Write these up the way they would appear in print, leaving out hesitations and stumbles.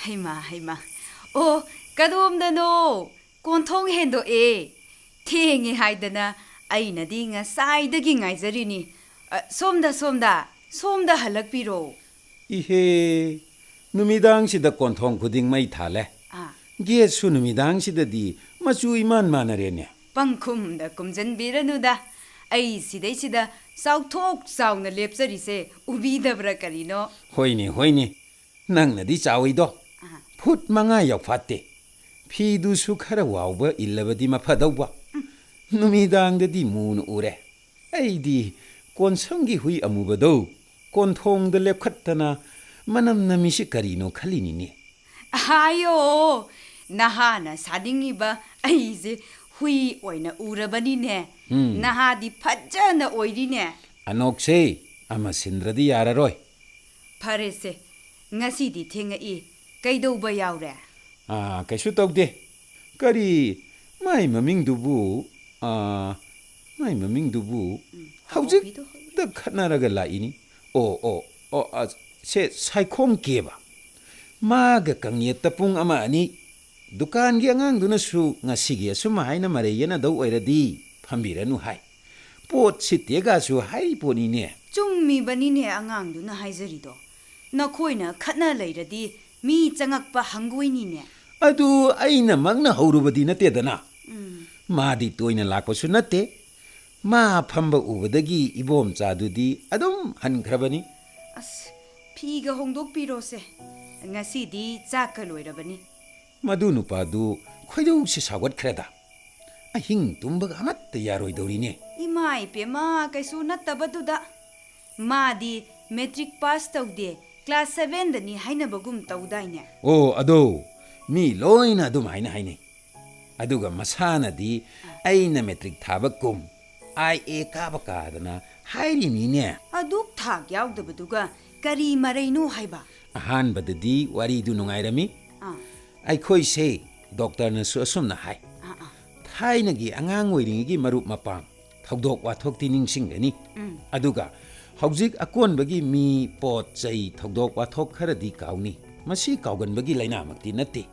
Haima. Oh, kadumdano. Kontong hendo Tingi haidana. Aina di nga saidagi ngaizarini. Somda halakpiro. Ihe, numidang sida kontong kuding may thale. Gesu numidang sida di masu iman manarene. Pangkumda kumjanbiranuda. Ay sida sautok sauna lepsarise ubidabra karino. Hoini. Nang na di chawido. Put mga yakfate. Pidu su khara wawba illabadi mapadawa. Numidang da di moon ure. Ay di konsongi hui amubado. Kontong da lepkatana manam na misi karino kalini ni. Ayo, nahana sadingiba aize hui oina urabani ne. Nahadi pajana oirine. Anokse ama sindradi yararoy. Parese, ngasidi thenga kaidoba yaure. Kaisu tawde. Kari mai maming dubu haujik da khatnaraga laini. Se saikong keba. Maga kangye tapung ama ani. Dukan gi angang duna su ngasigi asuma na mareyana daw oiradi phambiranu hai. Pot sitega su hai poni ne. Chungmi bani ne angang duna haizarido. Nakoina khatna leiradi mi changakpa hanggoini ne. Adu aina magna haurubadi natedana. Madi toina lakpasu nate. Ma phamba ubadagi ibom chadudi adum hankrabani. Piga hongdok pirose. Ngasidi chaka loirabani. Madu nupadu khoidou se sagat khreda. Ahing tumbaga amatta yaroi dorine. Imai pema kaisu nattabaduda. Madi metric pass tawde class 7 dani hainabagum tawdaine. Ado mi loina adum haine. Aduga masana di aina metric thabakum. IA kabakadana hairi mine. Aduk thak yaudbaduga kari maraino haiba. Ahan badadi wari du nungairami. Ai khoi se doctor na su asumna hai. Thaina gi angang oiring gi marup mapang thogdok wathok ti ningsingani. Aduga haujik akon bagi mi pot chai thogdok wathok kharadi kauni. Masi kaugan bagi laina makti nate.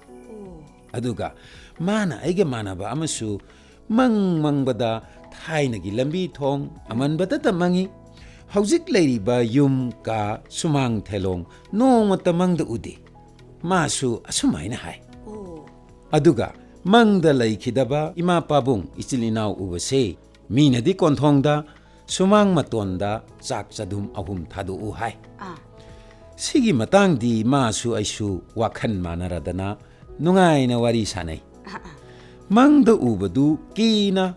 Aduga mana aige manaba amasu mangbada thaina gi lambi thong aman badata mangi. Haujik leiriba yum ka sumang thelong nong matamang da udi. Masu asumaina hai. Aduga mangda laikidaba ima pabung ichilinaw ubase. Mina di konthongda sumang matonda chak chadum ahum thadu u hai. Sigi matang di masu aisu wakhan manaradana nungai na wari sanai. Mangda ubadu kina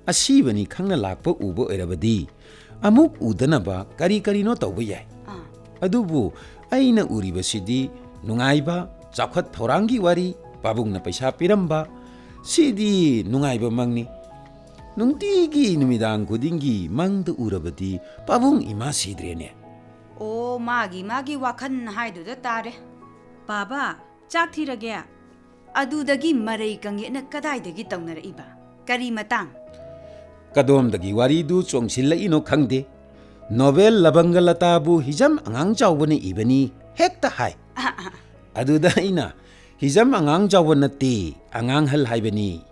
asibani khangna lakpa ubo erabadi. Amuk udanaba kari no tawba yai. Adubu aina uribasidi nungaiba chakhat thorangi wari pabung na paisa piramba sidi nungaiba mangni. Nungtigi numidang kudingi mangda urabadi pabung ima sidrene. Magi wakhan haiduda tare. Baba, chak thirage. Adudagi marai kange na kadaidagi tawnara iba. Kari matang. Kadom dagi wari du chongsilla ino khangde. Novel labangalata bu hijam angang chawbani ibani hekta hai. Aduda ina hijam angang chawbana te angang hal haibani.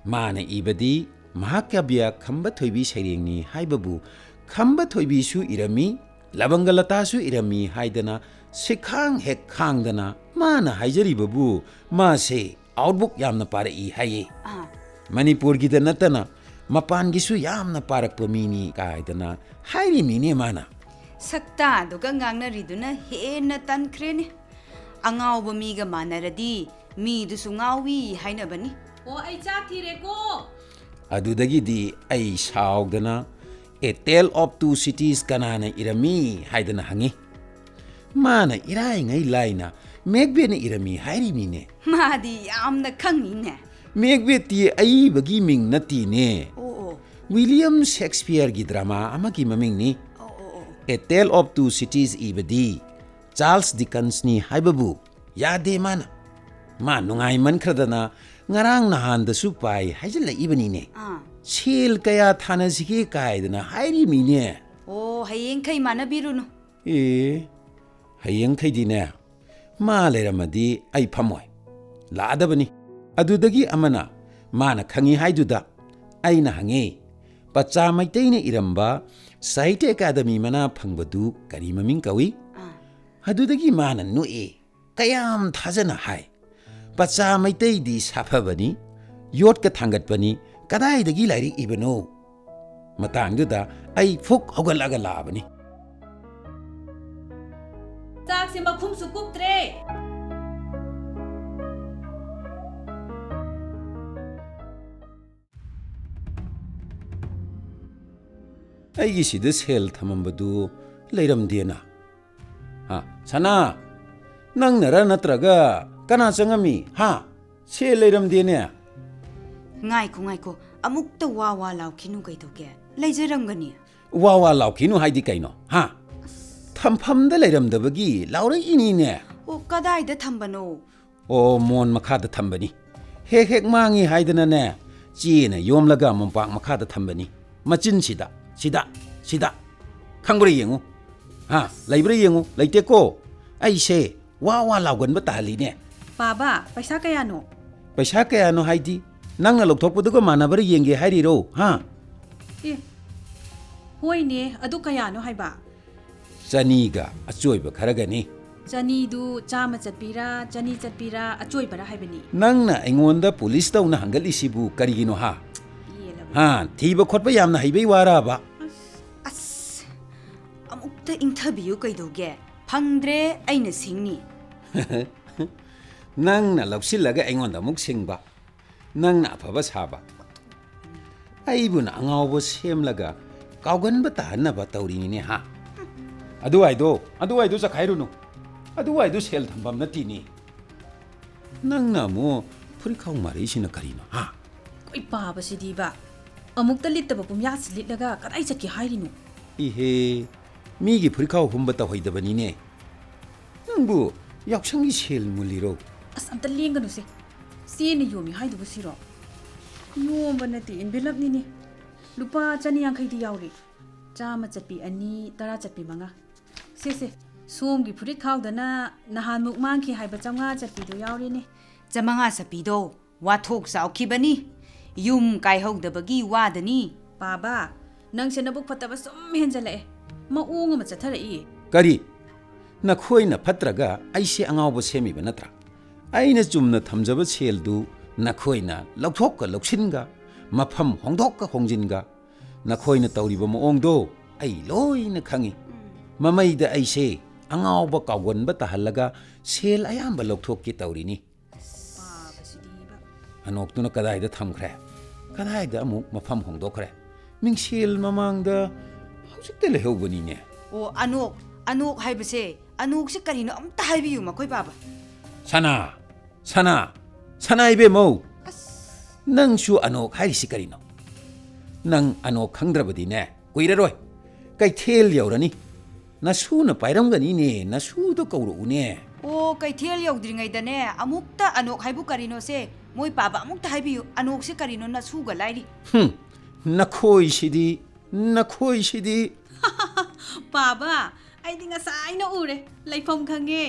Mana ibadi mahakabya khamba thoibi sairengni haibabu khamba thoibi su irami labangalata su irami haidana sikhang hek khangdana mana haijaribabu ma se outbook yamna pare I haye. Manipur gida natana mapan gisu yamna parak pamini kaidana hairi mini mana. Sakta duga ngangna riduna he na tankrene. Angaw bamiga manaradi mi dusu ngawi haina bani. Ai chak thireko. Adudagi di ai saugdana A Tale of Two Cities kanana irami haidana hangi. Mana irai ngai laina megbe na irami hairi mine. Madi amna khangine. Megbe ti ai bagi ming nati ne. William Shakespeare gi drama amagi maming ni. A Tale of Two Cities ibadi Charles Dickens ni haibabu yade mana. Ma nungai man khradana ngarang nahan da supai haijala ibani ne. Sel kaya thana sige kaidana hairi mine. Hayeng kai mana birunu. Hayeng kai dine. ꯃꯥ ꯂꯩꯔꯝꯃꯗꯤ ꯑꯩ ꯐꯝꯃꯣꯏ ꯂꯥꯛꯑꯗꯕꯅꯤ ꯑꯗꯨꯗꯒꯤ ꯑꯃꯅ ꯃꯥꯅ ꯈꯪꯉꯤ ꯍꯥꯏꯗꯨꯗ ꯑꯩꯅ ꯍꯪꯉꯦ ꯄꯆꯥ ꯃꯩꯇꯩꯅ ꯏꯔꯝꯕ ꯁꯥꯍꯤꯇ꯭ꯌ ꯑꯦꯀꯥꯗꯃꯤ ꯃꯅꯥ ꯐꯪꯕꯗꯨ ꯀꯔꯤ ꯃꯃꯤꯡ ꯀꯧꯏ ꯑꯗꯨꯗꯒꯤ ꯃꯥꯅ ꯅꯣꯛꯑꯦ ꯀꯌꯥꯝ ꯊꯥꯖꯅ ꯍꯥꯏ ꯄꯆꯥ ꯃꯩꯇꯩꯗꯤ ꯁꯥꯐꯕꯅꯤ ꯌꯣꯠꯀ ꯊꯥꯡꯒꯠꯄꯅꯤ ꯀꯗꯥꯏꯗꯒꯤ ꯂꯥꯏꯔꯤꯛ ꯏꯕꯅꯣ ꯃꯇꯥꯡꯗꯨꯗ ꯑꯩ ꯐꯨꯛ ꯍꯧꯒꯠꯂꯒ ꯂꯥꯛꯑꯕꯅꯤ ꯆꯥꯛꯁꯦ ꯃꯈꯨꯝꯁꯨ ꯀꯨꯞꯇ꯭ꯔꯦ ꯑꯩꯒꯤꯁꯤꯗ ꯁꯦꯜ ꯊꯝꯃꯝꯕꯗꯨ ꯂꯩꯔꯝꯗꯦꯅ ꯁꯅꯥ ꯅꯪꯅꯔ ꯅꯠꯇ꯭ꯔꯒ ꯀꯅꯥ ꯆꯪꯉꯝꯃꯤ ꯁꯦꯜ ꯂꯩꯔꯝꯗꯦꯅꯦ ꯉꯥꯏꯈꯣ ꯑꯃꯨꯛꯇ ꯋꯥ ꯂꯥꯎꯈꯤꯅꯨ ꯀꯩꯗꯧꯒꯦ ꯂꯩꯖꯔꯝꯒꯅꯤ ꯋꯥ ꯂꯥꯎꯈꯤꯅꯨ ꯍꯥꯏꯗꯤ ꯀꯩꯅꯣ ꯊꯝꯐꯝꯗ ꯂꯩꯔꯝꯗꯕꯒꯤ ꯂꯥꯎꯔꯛꯏꯅꯤꯅꯦ ꯑꯣ ꯀꯗꯥꯏꯗ ꯊꯝꯕꯅꯣ ꯑꯣ ꯃꯣꯟ ꯃꯈꯥꯗ ꯊꯝꯕꯅꯤ ꯍꯦꯛ ꯃꯥꯡꯉꯤ ꯍꯥꯏꯗꯅꯅꯦ ꯆꯦꯅ ꯌꯣꯝꯂꯒ ꯃꯣꯝꯄꯥꯛ ꯃꯈꯥꯗ ꯊꯝꯕꯅꯤ ꯃꯆꯤꯟꯁꯤꯗ ꯁꯤꯗ ꯈꯪꯕ꯭ꯔꯥ ꯌꯦꯡꯉꯨ ꯂꯩꯕ꯭ꯔꯥ ꯌꯦꯡꯉꯨ ꯂꯩꯇꯦꯀꯣ ꯑꯩꯁꯦ ꯋꯥ ꯂꯥꯎꯒꯟꯕ ꯇꯥꯍꯜꯂꯤꯅꯦ ꯄꯥꯕ ꯄꯩꯁꯥ ꯀꯌꯥꯅꯣ ꯄꯩꯁꯥ ꯀꯌꯥꯅꯣ ꯍꯥꯏꯗꯤ ꯅꯪꯅ ꯂꯧꯊꯣꯛꯄꯗꯨꯒ ꯃꯥꯟꯅꯕ꯭ꯔꯥ ꯌꯦꯡꯒꯦ ꯍꯥꯏꯔꯤꯔꯣ ꯍꯣꯏꯅꯦ ꯑꯗꯨ ꯀꯌꯥꯅꯣ ꯍꯥꯏꯕ ꯆꯅꯤꯒ ꯑꯆꯣꯏꯕ ꯈꯔꯒꯅꯤ ꯆꯅꯤꯗꯨ ꯆꯥꯝꯃ ꯆꯠꯄꯤꯔꯥ ꯆꯅꯤ ꯆꯠꯄꯤꯔꯥ ꯑꯆꯣꯏꯕꯔꯥ ꯍꯥꯏꯕꯅꯤ ꯅꯪꯅ ꯑꯩꯉꯣꯟꯗ ꯄꯨꯂꯤꯁ ꯇꯧꯅ ꯍꯪꯒꯠꯂꯤꯁꯤꯕꯨ ꯀꯔꯤꯒꯤꯅꯣ ꯊꯤꯕ ꯈꯣꯠꯄ ꯌꯥꯝꯅ ꯍꯩꯕꯩ ꯋꯥꯔꯕ ꯑꯁ ꯑꯃꯨꯛꯇ ꯏꯪꯊꯕꯤꯌꯨ ꯀꯩꯗꯧꯒꯦ ꯐꯪꯗ꯭ꯔꯦ ꯑꯩꯅ ꯁꯤꯡꯅꯤ ꯅꯪꯅ ꯂꯧꯁꯤꯜꯂꯒ ꯑꯩꯉꯣꯟꯗ ꯑꯃꯨꯛ ꯁꯤꯡꯕ ꯅꯪꯅ ꯑꯐꯕ ꯁꯥꯕ ꯑꯩꯕꯨꯅ ꯑꯉꯥꯎꯕ ꯁꯦꯝꯂꯒ ꯀꯥꯎꯒꯟꯕ ꯇꯥꯍꯟꯅꯕ ꯇꯧꯔꯤꯅꯤꯅꯦ ꯑꯗꯨꯋꯥꯏꯗꯣ ꯆꯈꯥꯏꯔꯨꯅꯨ ꯑꯗꯨꯋꯥꯏꯗꯣ ꯁꯦꯜ ꯊꯝꯐꯝ ꯅꯠꯇꯤꯅꯤ ꯅꯪꯅ ꯑꯃꯨꯛ ꯐꯨꯔꯤꯈꯥꯎ ꯃꯥꯔꯛꯏꯁꯤꯅ ꯀꯔꯤꯅꯣ ꯀꯣꯏ ꯄꯥꯕꯁꯤꯗꯤꯕ ꯑꯃꯨꯛꯇ ꯂꯤꯠꯇꯕ ꯄꯨꯝꯌꯥꯠꯁꯤ ꯂꯤꯠꯂꯒ ꯀꯗꯥꯏ ꯆꯠꯀꯦ ꯍꯥꯏꯔꯤꯅꯣ ꯏꯍꯦ ꯃꯤꯒꯤ ꯐꯨꯔꯤꯈꯥꯎ ꯍꯨꯝꯕ ꯇꯧꯍꯩꯗꯕꯅꯤꯅꯦ ꯅꯪꯕꯨ ꯌꯥꯎꯁꯪꯒꯤ ꯁꯦꯜ ꯃꯨꯜꯂꯤꯔꯣ ꯑꯁ ꯑꯝꯇ ꯂꯦꯡꯒꯅꯨꯁꯦ ꯆꯦꯅ ꯌꯣꯝꯃꯤ ꯍꯥꯏꯗꯨꯕꯨ ꯁꯤꯔꯣ ꯌꯣꯝꯕ ꯅꯠꯇꯦ ꯏꯟꯚꯦꯂꯞꯅꯤꯅꯦ ꯂꯨꯄꯥ 150 ꯌꯥꯎꯔꯤ 100 ꯆꯠꯄꯤ 2 10 ꯆꯠꯄꯤ 5 ꯁꯦ ꯁꯣꯝꯒꯤ ꯐꯨꯔꯤꯠ ꯈꯥꯎꯗꯅ ꯅꯍꯥꯟꯃꯨꯛ ꯃꯥꯡꯈꯤ ꯍꯥꯏꯕ 500 ꯆꯠꯄꯤꯗꯣ ꯌꯥꯎꯔꯤꯅꯦ 500 ꯆꯠꯄꯤꯗꯣ ꯋꯥꯊꯣꯛ ꯆꯥꯎꯈꯤꯕꯅꯤ ꯌꯨꯝ ꯀꯥꯏꯍꯧꯗꯕꯒꯤ ꯋꯥꯗꯅꯤ ꯄꯥꯕ ꯅꯪꯁꯦ ꯅꯕꯨꯛ ꯐꯠꯇꯕ ꯁꯨꯝ ꯍꯦꯟꯖꯜꯂꯛꯑꯦ ꯃꯑꯣꯡ ꯑꯃ ꯆꯠꯊꯔꯛꯏ ꯀꯔꯤ ꯅꯈꯣꯏꯅ ꯐꯠꯇ꯭ꯔꯒ ꯑꯩꯁꯦ ꯑꯉꯥꯎꯕ ꯁꯦꯝꯃꯤꯕ ꯅꯠꯇ꯭ꯔꯥ ꯑꯩꯅ ꯆꯨꯝꯅ ꯊꯝꯖꯕ ꯁꯦꯜꯗꯨ ꯅꯈꯣꯏꯅ ꯂꯧꯊꯣꯛꯀ ꯂꯧꯁꯤꯟꯒ ꯃꯐꯝ ꯍꯣꯡꯗꯣꯛꯀ ꯍꯣꯡꯖꯤꯟꯒ ꯅꯈꯣꯏꯅ ꯇꯧꯔꯤꯕ ꯃꯑꯣꯡꯗꯣ ꯑꯩ ꯂꯣꯏꯅ ꯈꯪꯉꯤ ꯃꯃꯩꯗ ꯑꯩꯁꯦ ꯑꯉꯥꯎꯕ ꯀꯥꯎꯒꯟꯕ ꯇꯥꯍꯜꯂꯒ ꯁꯦꯜ ꯑꯌꯥꯝꯕ ꯂꯧꯊꯣꯛꯀꯦ ꯇꯧꯔꯤꯅꯤ ꯑꯅꯣꯛꯇꯨꯅ ꯀꯗꯥꯏꯗ ꯊꯝꯈ꯭ꯔꯦ ꯀꯗꯥꯏꯗ ꯑꯃꯨꯛ ꯃꯐꯝ ꯍꯣꯡꯗꯣꯛꯈ꯭ꯔꯦ ꯃꯤꯡꯁꯦꯜ ꯃꯃꯥꯡꯗ ꯍꯧꯖꯤꯛꯇ ꯂꯩꯍꯧꯕꯅꯤꯅꯦ ꯑꯣ ꯑꯅꯣꯛ ꯍꯥꯏꯕꯁꯦ ꯑꯅꯣꯛꯁꯦ ꯀꯔꯤꯅꯣ ꯑꯝꯇ ꯍꯥꯏꯕꯤꯌꯨ ꯃꯈꯣꯏ ꯄꯥꯕ ꯁꯅꯥ ꯏꯕꯦꯝꯃꯧ ꯅꯪꯁꯨ ꯑꯅꯣꯛ ꯍꯥꯏꯔꯤꯁꯤ ꯀꯔꯤꯅꯣ ꯅꯪ ꯑꯅꯣꯛ ꯈꯪꯗ꯭ꯔꯕꯗꯤꯅꯦ ꯀꯨꯏꯔꯔꯣꯏ ꯀꯩꯊꯦꯜ ꯌꯧꯔꯅꯤ ꯅꯁꯨꯅ ꯄꯥꯏꯔꯝꯒꯅꯤꯅꯦ ꯅꯁꯨꯗꯣ ꯀꯧꯔꯛꯎꯅꯦ ꯑꯣ ꯀꯩꯊꯦꯜ ꯌꯧꯗ꯭ꯔꯤꯉꯩꯗꯅꯦ ꯑꯃꯨꯛꯇ ꯑꯅꯣꯛ ꯍꯥꯏꯕꯨ ꯀꯔꯤꯅꯣꯁꯦ ꯃꯣꯏ ꯄꯥꯕ ꯑꯃꯨꯛꯇ ꯍꯥꯏꯕꯤꯌꯨ ꯑꯅꯣꯛꯁꯦ ꯀꯔꯤꯅꯣ ꯅꯁꯨꯒ ꯂꯥꯏꯔꯤ ꯅꯈꯣꯏꯁꯤꯗꯤ ꯄꯥꯕ ꯑꯩꯗꯤ ꯉꯁꯥꯏꯅ ꯎꯔꯦ ꯂꯩꯐꯝ ꯈꯪꯉꯦ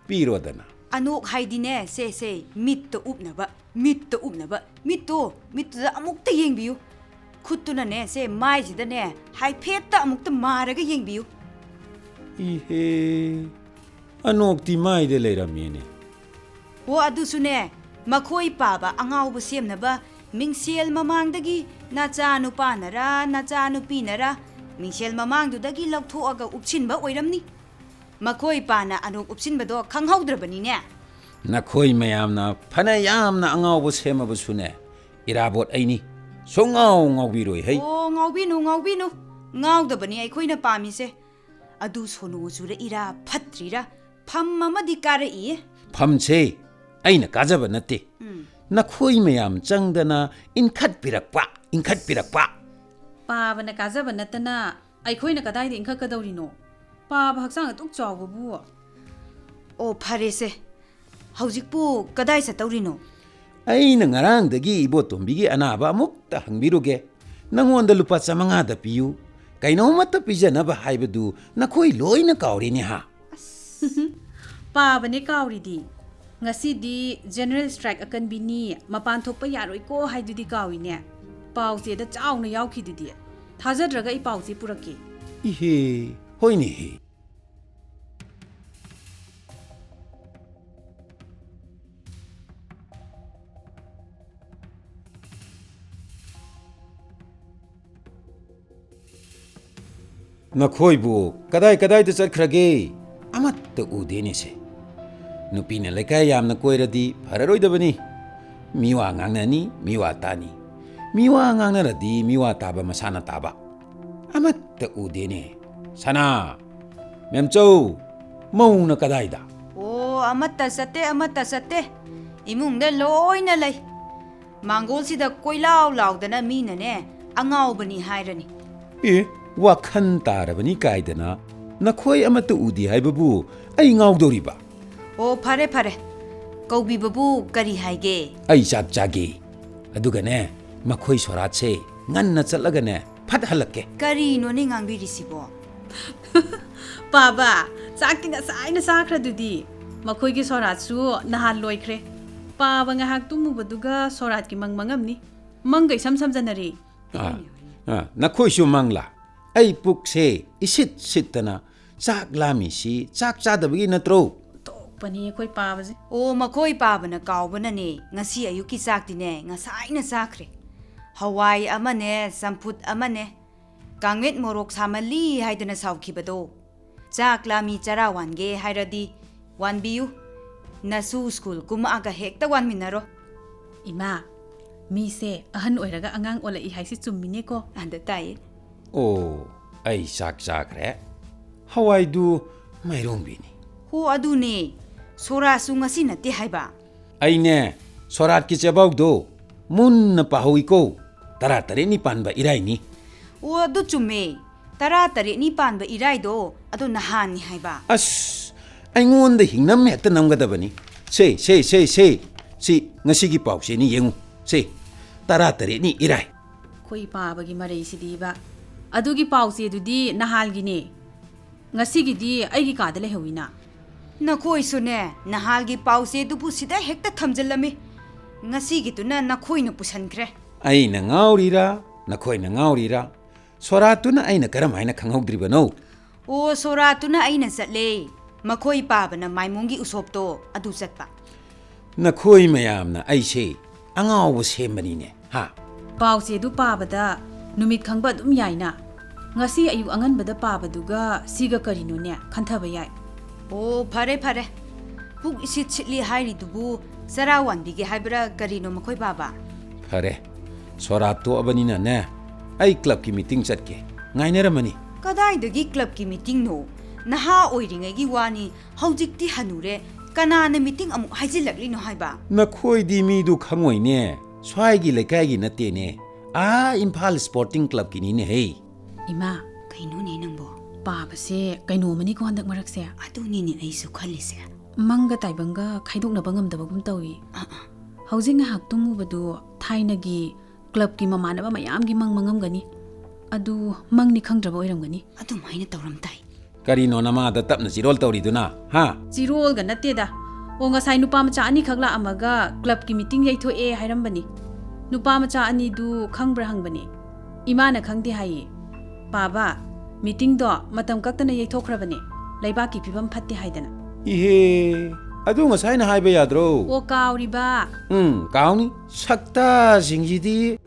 ꯄꯤꯔꯣꯗꯅ ꯑꯅꯣꯛ ꯍꯥꯏꯗꯤꯅꯦ ꯁꯦ ꯃꯤꯠꯇ ꯎꯞꯅꯕ ꯃꯤꯠꯇꯨꯗ ꯑꯃꯨꯛꯇ ꯌꯦꯡꯕꯤꯌꯨ ꯈꯨꯠꯇꯨꯅꯅꯦ ꯁꯦ ꯃꯥꯏꯁꯤꯗꯅꯦ ꯍꯥꯏꯐꯦꯠꯇ ꯑꯃꯨꯛꯇ ꯃꯥꯔꯒ ꯌꯦꯡꯕꯤꯌꯨ ꯏꯍꯦ ꯑꯅꯣꯛꯇꯤ ꯃꯥꯏꯗ ꯂꯩꯔꯝꯃꯦꯅꯦ ꯑꯣ ꯑꯗꯨꯁꯨꯅꯦ ꯃꯈꯣꯏ ꯄꯥꯕ ꯑꯉꯥꯎꯕ ꯁꯦꯝꯅꯕ ꯃꯤꯡꯁꯦꯜ ꯃꯃꯥꯡꯗꯒꯤ ꯅꯆꯥ ꯅꯨꯄꯥꯅꯔ ꯅꯆꯥ ꯅꯨꯄꯤꯅꯔ ꯃꯤꯡꯁꯦꯜ ꯃꯃꯥꯡꯗꯨꯗꯒꯤ ꯂꯧꯊꯣꯛꯑꯒ ꯎꯞꯁꯤꯟꯕ ꯑꯣꯏꯔꯝꯅꯤ ꯃꯈꯣꯏ ꯄꯥꯅ ꯑꯅꯣꯛ ꯎꯞꯁꯤꯟꯕꯗꯣ ꯈꯪꯍꯧꯗ꯭ꯔꯕꯅꯤꯅꯦ ꯅꯈꯣꯏ ꯃꯌꯥꯝꯅ ꯐꯅ ꯌꯥꯝꯅ ꯑꯉꯥꯎꯕ ꯁꯦꯝꯃꯕꯁꯨꯅꯦ ꯏꯔꯥꯕꯣꯠ ꯑꯩꯅꯤ ꯉꯥꯎꯕꯤꯔꯣꯏ ꯍꯩ ꯑꯣ ꯉꯥꯎꯕꯤꯅꯨ ꯉꯥꯎꯗꯕꯅꯤ ꯑꯩꯈꯣꯏꯅ ꯄꯥꯝꯃꯤꯁꯦ ꯑꯗꯨ ꯁꯣꯅꯣ ꯆꯨꯔꯛꯏꯔꯥ ꯐꯠꯇ꯭ꯔꯤꯔꯥ ꯐꯝ ꯑꯃꯗꯤ ꯀꯥꯔꯛꯏꯌꯦ ꯐꯝꯁꯦ ꯑꯩꯅ ꯀꯥꯖꯕ ꯅꯠꯇꯦ ꯅꯈꯣꯏ ꯃꯌꯥꯝ ꯆꯪꯗꯅ ꯏꯟꯈꯠꯄꯤꯔꯛꯄ ꯄꯥꯕꯅ ꯀꯥꯖꯕ ꯅꯠꯇꯅ ꯑꯩꯈꯣꯏꯅ ꯀꯗꯥꯏꯗ ꯏꯟꯈꯠꯀꯗꯧꯔꯤꯅꯣ ꯄꯥꯕ ꯍꯛꯆꯥꯡ ꯑꯗꯨꯛ ꯆꯥꯎꯕꯕꯨ ꯑꯣ ꯐꯔꯦꯁꯦ ꯍꯧꯖꯤꯛꯄꯨ ꯀꯗꯥꯏ ꯆꯠꯇꯧꯔꯤꯅꯣ ꯑꯩꯅ ꯉꯔꯥꯡꯗꯒꯤ ꯏꯕꯣꯇꯣꯝꯕꯤꯒꯤ ꯑꯅꯥꯕ ꯑꯃꯨꯛꯇ ꯍꯪꯕꯤꯔꯨꯒꯦ ꯅꯪꯉꯣꯟꯗ ꯂꯨꯄꯥ 500 ꯄꯤꯌꯨ ꯀꯩꯅꯣꯃꯠꯇ ꯄꯤꯖꯅꯕ ꯍꯥꯏꯕꯗꯨ ꯅꯈꯣꯏ ꯂꯣꯏꯅ ꯀꯥꯎꯔꯤꯅꯦ Pabane kauridi. Ngasidi general strike akanbini mapan thokpa yaroi ko haidudi kawine. Pause da chauna yaukidudi. Thajadraga I pause purake. Ihe, hoini he. Nakhoibu kadai kadai da chatkrage amatta udene se. Nupina lekai yamna koiradi phararoidabani. Miwa ngangnani miwa tani. Miwa ngangnaradi miwa taba masana taba. Amatta udene. Sana memchou mauna kadaida. Oh, amatta sate. Imungda loina lay. Mangol sida koilaw lawdana minane angawbani hairani. Wakhan tarabani kaidana nakhoi amatta udi haibabu ai ngawdoriba. Oh, phare. Kaubi babu kari haige. Ai chak chage. Adugane makhoi sorat se nganna chatlagane phat halakke. Kari no ni ngangbiri sibo. Baba, sakti ngasai na sakra dudi. Makhoi gi sorat su nahal loikre. Paba nga hak tumu baduga sorat ki mangmangam ni. Mangai sam janari. Nakhoi su mangla. Ai puk se isit sitana chak lami si chak chadabagi natro. Pani khoi paba ji. Oh, makhoi paba na kawbana ne ngasi ayuki sakti ne ngasai na sakre. Hawai amane samput amane. Kangwet morok samali haidana saukibado. Chak lami chara wange hairadi wan biu. Nasu school kumaaga hekta wan minaro. Ima, mi se ahan oiraga angang ola I haisi chummine ko. Anda tai. Oh, ai chak chakre. Hawai du mairombini. Ho adu ne. Sora su ngasi nate haiba. Ai ne sorat ki chabau do mun na pahui ko. Tara tare ni panba irai ni. Oh, adu chumme. Tara tare ni panba irai do adu nahan ni haiba. As aingonda hingnam hekta namgadabani. Se. Si ngasi gi pau se ni yengu. Se. Tara tare ni irai. Khoi paba gi marei sidiba. Adugi pause dudi nahal gi ne. Ngasi gi di ai gi kada lehawina. Nakhoi sune nahal gi pause dupu sida hekta thamjallami. Ngasi gi tuna nakhoi na pusankre. Ai na ngaurira, nakhoi na ngaurira. Soratuna ai na karam ai na khanghaudribano. Oh, soratuna ai na chatle. Makhoi paba na maimungi usopto adu chatpa. Nakhoi mayamna ai se angaw sembani ne. Ha. Pause du paba da numit khangba dum yaina. Ngasi ayu angan bada paba duga siga karino ne khanthaba yai. Oh, phare. Puk isit chitli hairi dubu sarawan bigi haibra karino makhoi paba. Phare. Sorato abani na ne. Ai club ki meeting chatke. Ngaineramani. Kadai dagi club ki meeting no. Naha oiringai gi wani haujikti hanure kanana meeting amu haijilakli no haiba. Nakhoi di mi du khangoi ne. Swai gi lekai gi nate ne. Imphal Sporting Club ki ni ne hey. Ima, Kaino ne nangbo. paba se kaino mani ko handak marak se. Adu ni ni aisu khalise. Manga taibanga khaidokna bangam dabagum tawi. Housing hak tumu badu thaina gi club ki mamanaba mayam gi mangam gani. Adu mangni khangdraba oiram gani. Adu maina tawram tai. Karino nama da tapna jirol tawriduna. Ha. Zirol ga natte da. O ngasai nupa macha ani khagla amaga club ki meeting yaitho e hairam bani. Nupa macha ani du khangbra hangbani. Imana khangdi hai. Baba, meeting do matam kaktana yaithokhrabani. Laiba ki pibam phatti haidana. Ihe. Adu ngasai na haiba yadro. O kauriba. Kauni. Sakta singjidi.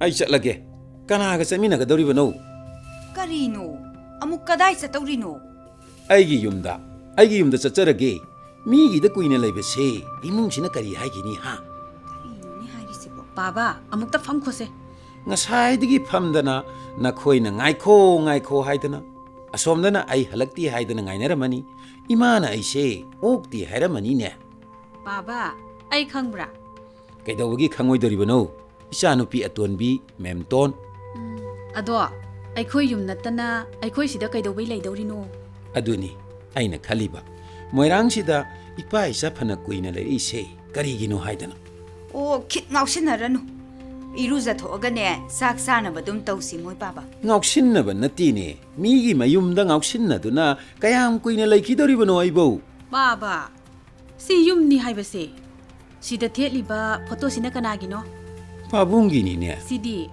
Ai chatlage. Kana ga samina ga doribano. Karino. Amuk kadai chatawrino. Aigi yumda chacharage. Mi gi da kuina laibe se. Imung sina kari haigini ha. Karino ni hairisibo. Baba, amukta fam khose. Ngasai digi phamdana nakhoi na ngaikho haidana. Asomdana ai halakti haidana ngaineramani. Imana ai se okti hairamani ne. Baba, ai khangbra. Kaidawagi khangoi doribano. Ichanupi atonbi memton. Ado, aikhoi yum natana aikhoi sida kaidobai leidorino. Aduni aina khaliba. Moirang sida ipa isa phana kuina le ise karigino haidana. Oh, kit ngausinaranu. iruza thoagane sak sana badum tausi moi paba ngausinna ba natine migi mayumda ngausinna duna kayam kuina laikidori bano aibo Baba, si yum ni haibase. Si da liba photo sina kanagi no? pabungi ni ne Sidi,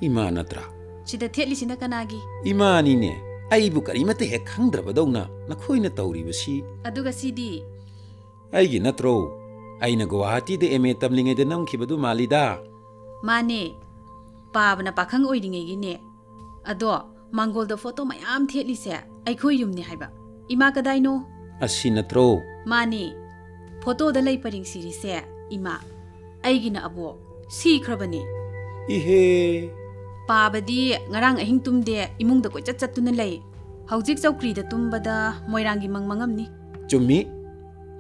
ima natra si da li sina kanagi. ima ni ne aibu karimate he khangdrabadongna nakhoina tawri basi Aduga sidi, aigi natro aina guwahati de eme tamlinge de namkhibadu malida mane, Baba na pakhang oiringi ne. Ado, Mangol da photo mayam li se, ay ko yum ni haiba. Ima kadai no? asi natro Mane, photo da lay paring siri se, ima. Aigi na abo, si krabani. ihe Baba di ngarang ahing tumde imung da ko chat tuna lay. Haujik chawkri da tumbada moirangi mangmangam ni. chummi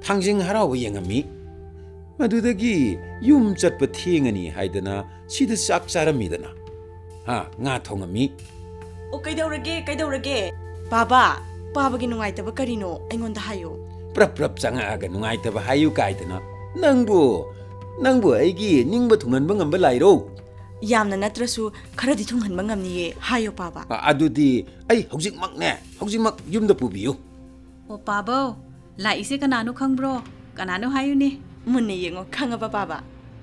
thangjing haraw yengami madudagi yum chatpa thengani haidana sida sak charamidana ha nga thongami O kaidaurage. Baba, Baba gi nungaitaba karino aingonda hayo. prap prap changa aga nungaitaba hayu kaidana nangbu aigi ningba thunganba ngamba lairo Yamna natrasu kharadi thunghanba ngamniye hayo Baba. adudi ai hojikmak yumda pubiyu O Baba, la ise kanano khangbro? Kanano hayu ni? Munne yengo khangaba Baba.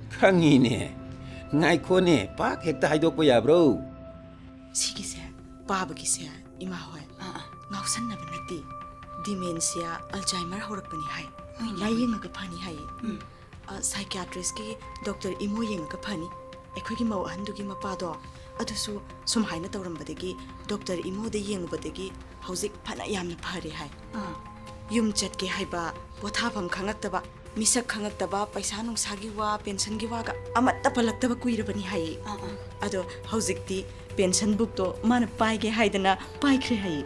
khangine ngai khone pak hekta haidokpa yabro Sigise, Baba gise ima hoy. Ngausanna banati. Dementia, Alzheimer horakpani hai. Layenga ka phani hai. Psychiatrist ki Dr. Imo yenga ka phani. Ekhogi mau ahandugi mapado adusu sum haina tawrambadagi Dr. Imo de yengbadagi hojik phana yamna phare hai. Yum chatke haiba pothafam khangaktaba misak khangaktaba paisa nungsagi wa pension gi wa ga amatta palaktaba kuirabani hai. Ado hojikti pension book to mana paige haidana paikhre hai.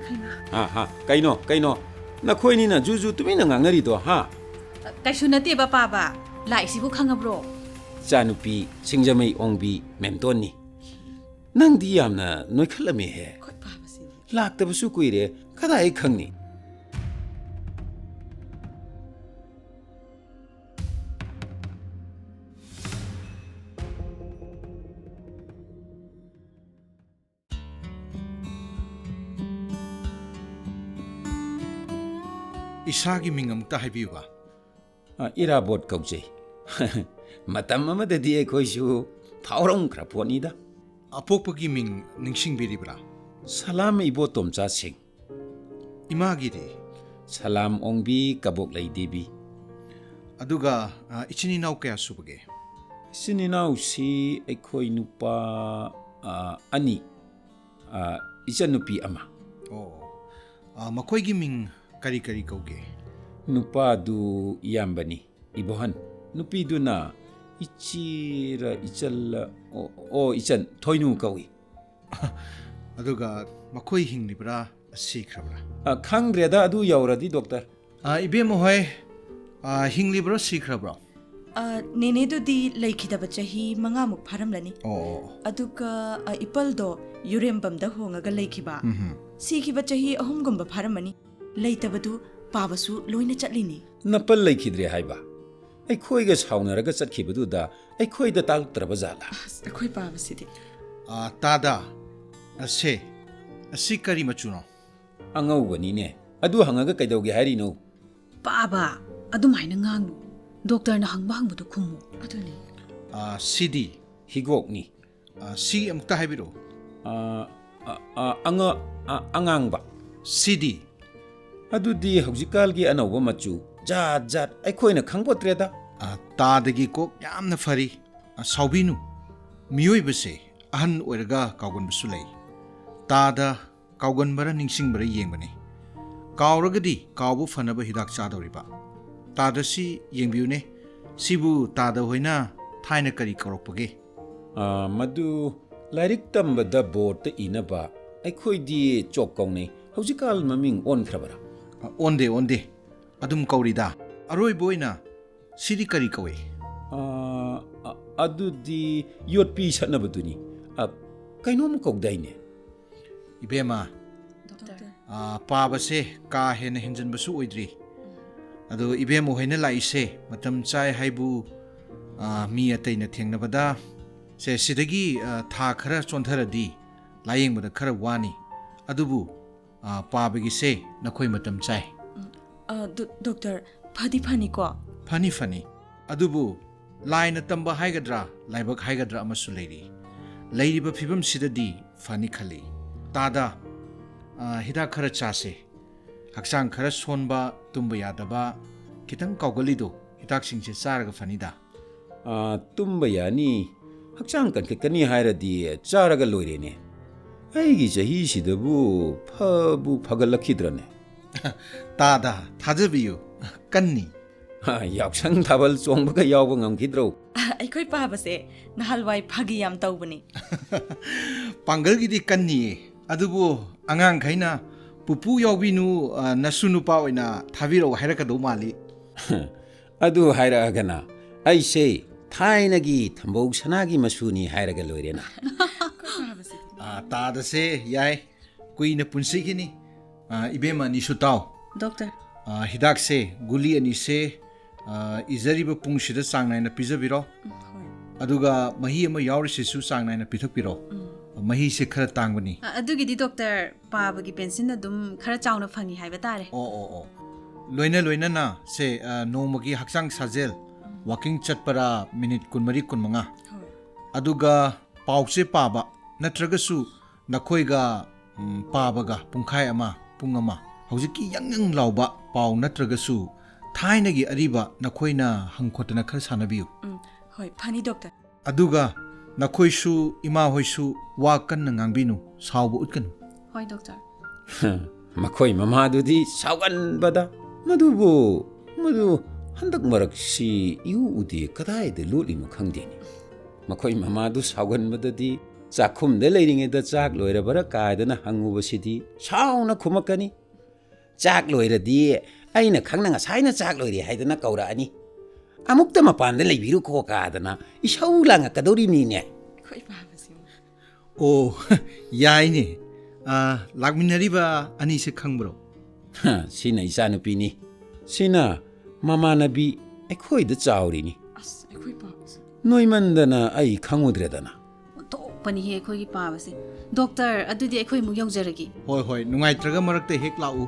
ha kaino nakhoi na juju tumina ngangari do ha Kaisu nate ba Baba, la ise bu khangabro? chanupi singjamai ongbi memtoni nangdi yamna noikhalame he Khoi Baba sin. laktabasu kuire kadai khangni Isagi mingamukta haibiuba. irabot kaujei matam amadadi ekhoisu phaurong khraponi da Apokpagi ming ningsingbiribra. salam ibo tomcha sing Imagiri. salam ongbi kabok laidebi Aduga ichini nau kaya subage. sininaw si ekhoi nupa ani ichanupi ama Oh. Makoigi ming kari kauge. nupa du iyambani ibohan nupi du na ichira ichalla ichan thoinu kawi Aduga makoi hinglibra sikrabra. khangdreda adu yauradi doctor Ibe mohoi hinglibra sikrabra. Nene do di laikhidaba chahi mangamuk pharamlani. Oh. Aduga ipaldo yurembamda hongaga laikhiba. Sikhiba chahi ahumgumba pharamani. Laitabadu pabasu loina chatlini. napal laikhidre haiba aikhoiga saunaraga chatkibadu da aikhoida taltraba jala Akhoi pabasidi. Tada. Asi kari machuno. angawbani ne adu hangaga kaidauge harino Baba, adumaina ngangu. Doctor na hangbu khumu. Aduni. Sidi. higokni Si amukta haibiro. angangba Sidi. adudi haujikalgi anauba machu jat aikhoina khangpotreda Tadagi kok yamna fari. Saubinu. Miyoi base. Ahan oiraga kaugan basulay. Tada kaugan bara ningsing bara yengbani. Kauragadi kaubu fanaba hidak chadoriba. Tada si yengbiune. Sibu tada hoina thaina kari kaurokpage. madu lairik tambada board ta inaba aikhoidi chokkaune haujikal maming on khrabara Onde. Adum kaurida. Aroi boina. Sidi kari kawe. adudi yotpi sanabaduni kainom kokdaine Ibema. Pabase ka hena hinjan basu oidri. Ado ibemo hoina laise matam chai haibu mi atai na thengnabada ꯁꯦ ꯁꯤꯗꯒꯤ ꯊꯥ ꯈꯔ ꯆꯣꯟꯊꯔꯗꯤ ꯂꯥꯌꯦꯡꯕꯗ ꯈꯔ ꯋꯥꯅꯤ ꯑꯗꯨꯕꯨ ꯄꯥꯕꯒꯤꯁꯦ ꯅꯈꯣꯏ ꯃꯇꯝ ꯆꯥꯏ doctor ꯐꯗꯤ ꯐꯅꯤꯀꯣ ꯐꯅꯤ ꯑꯗꯨꯕꯨ ꯂꯥꯏꯅ ꯇꯝꯕ ꯍꯥꯏꯒꯗ꯭ꯔꯥ ꯂꯥꯏꯕꯛ ꯍꯥꯏꯒꯗ꯭ꯔꯥ ꯑꯃꯁꯨ ꯂꯩꯔꯤ ꯂꯩꯔꯤꯕ ꯐꯤꯕꯝꯁꯤꯗꯗꯤ ꯐꯅꯤ ꯈꯜꯂꯤ ꯇꯥꯗ ꯍꯤꯗꯥꯛ ꯈꯔ ꯆꯥꯁꯦ ꯍꯛꯆꯥꯡ ꯈꯔ ꯁꯣꯟꯕ ꯇꯨꯝꯕ ꯌꯥꯗꯕ ꯈꯤꯇꯪ ꯀꯥꯎꯒꯜꯂꯤꯗꯣ ꯍꯤꯗꯥꯛꯁꯤꯡꯁꯦ ꯆꯥꯔꯒ ꯐꯅꯤꯗ tumba yani hakchang kan kani hairadi charaga loirene aigi jahi sidabu phabu phagalakidrane ꯇꯥꯗ ꯊꯥꯖꯕꯤꯌꯨ ꯀꯟꯅꯤ yaksang thabal chongbaga yawba ngamkhidro ꯑꯩꯈꯣꯏ ꯄꯥꯕꯁꯦ ꯅꯍꯥꯟꯋꯥꯏ ꯐꯥꯒꯤ ꯌꯥꯝ ꯇꯧꯕꯅꯤ ꯄꯥꯡꯒꯜꯒꯤꯗꯤ ꯀꯟꯅꯤꯌꯦ ꯑꯗꯨꯕꯨ ꯑꯉꯥꯡꯈꯩꯅ ꯄꯨꯄꯨ ꯌꯥꯎꯕꯤꯅꯨ ꯅꯁꯨ ꯅꯨꯄꯥ ꯑꯣꯏꯅ ꯊꯥꯕꯤꯔꯛꯎ ꯍꯥꯏꯔꯛꯀꯗꯧ ꯃꯥꯜꯂꯤ adu hairagana aise thainagi thambou sanagi masuni hairaga loirena ꯇꯥꯗꯁꯦ ꯌꯥꯏ ꯀꯨꯏꯅ ꯄꯨꯟꯁꯤꯒꯤꯅꯤ ꯏꯕꯦꯝꯃ ꯑꯅꯤꯁꯨ ꯇꯥꯎ ꯗꯣꯛꯇꯔ ꯍꯤꯗꯥꯛꯁꯦ ꯒꯨꯂꯤ ꯑꯅꯤꯁꯦ ꯏꯖꯔꯤꯕ ꯄꯨꯡꯁꯤꯗ ꯆꯥꯡ ꯅꯥꯏꯅ ꯄꯤꯖꯕꯤꯔꯣ ꯑꯗꯨꯒ ꯃꯍꯤ ꯑꯃ ꯌꯥꯎꯔꯤꯁꯤꯁꯨ ꯆꯥꯡ ꯅꯥꯏꯅ ꯄꯤꯊꯛꯄꯤꯔꯣ ꯃꯍꯤꯁꯦ ꯈꯔ ꯇꯥꯡꯕꯅꯤ ꯑꯗꯨꯒꯤꯗꯤ ꯗꯣꯛꯇꯔ ꯄꯥꯕꯒꯤ ꯄꯦꯟꯁꯤꯟ ꯑꯗꯨꯝ ꯈꯔ ꯆꯥꯎꯅ ꯐꯪꯉꯤ ꯍꯥꯏꯕ ꯇꯥꯔꯦ ꯑꯣ ꯂꯣꯏꯅꯅ ꯁꯦ ꯅꯣꯡꯃꯒꯤ ꯍꯛꯆꯥꯡ ꯁꯥꯖꯦꯜ ꯋꯥꯀꯤꯡ ꯆꯠꯄꯔꯥ ꯃꯤꯅꯤꯠ 20-25 ꯑꯗꯨꯒ ꯄꯥꯎꯆꯦ ꯄꯥꯕ ꯅꯠꯇ꯭ꯔꯒꯁꯨ ꯅꯈꯣꯏꯒ ꯄꯥꯕꯒ ꯄꯨꯡꯈꯥꯏ ꯑꯃ ꯄꯨꯡ ꯑꯃ ꯍꯧꯖꯤꯛꯀꯤ ꯌꯪ ꯂꯥꯎꯕ ꯄꯥꯎ ꯅꯠꯇ꯭ꯔꯒꯁꯨ ꯊꯥꯏꯅꯒꯤ ꯑꯔꯤꯕ ꯅꯈꯣꯏꯅ ꯍꯪꯈꯣꯠꯇꯅ ꯈꯔ ꯁꯥꯟꯅꯕꯤꯌꯨ ꯍꯣꯏ ꯐꯅꯤ ꯗꯣꯛꯇꯔ ꯑꯗꯨꯒ ꯅꯈꯣꯏꯁꯨ ꯏꯃꯥ ꯍꯣꯏꯁꯨ ꯋꯥ ꯀꯟꯅ ꯉꯥꯡꯕꯤꯅꯨ ꯁꯥꯎꯕ ꯎꯠꯀꯅꯨ ꯍꯣꯏ doctor makhoi mamadudi saugan bada madubu madu handak maraksi iu udi kadai de lulinu khangdeni makhoi mamadu saugan badadi chakhum de leiringe da chak loira bara kaidana hangubasidi sauna khumakani chak loiradi aina khangna ngasaina chak loiri haidana kaura ani amukta mapanda leibiru ko kadana isau langa kadori mine ꯑꯩꯈꯣꯏ ꯄꯥꯕꯁꯤ ꯑꯣ ꯌꯥꯏꯅꯦ ꯂꯥꯛꯃꯤꯟꯅꯔꯤꯕ ꯑꯅꯤꯁꯦ ꯈꯪꯕ꯭ꯔꯣ sina isanupini sina mamanabi ekhoida chawrini ꯑꯁ ꯑꯩꯈꯣꯏ ꯄꯥꯕꯁꯤ noimandana ai khangudredana ꯑꯣꯟꯊꯣꯛꯄꯅꯤꯍꯦ ꯑꯩꯈꯣꯏꯒꯤ ꯄꯥꯕꯁꯦ doctor ꯑꯗꯨꯗꯤ ꯑꯩꯈꯣꯏ ꯑꯃꯨꯛ ꯌꯧꯖꯔꯒꯦ ꯍꯣꯏ ꯅꯨꯡꯉꯥꯏꯇ꯭ꯔꯒ ꯃꯔꯛꯇ ꯍꯦꯛ ꯂꯥꯛꯎ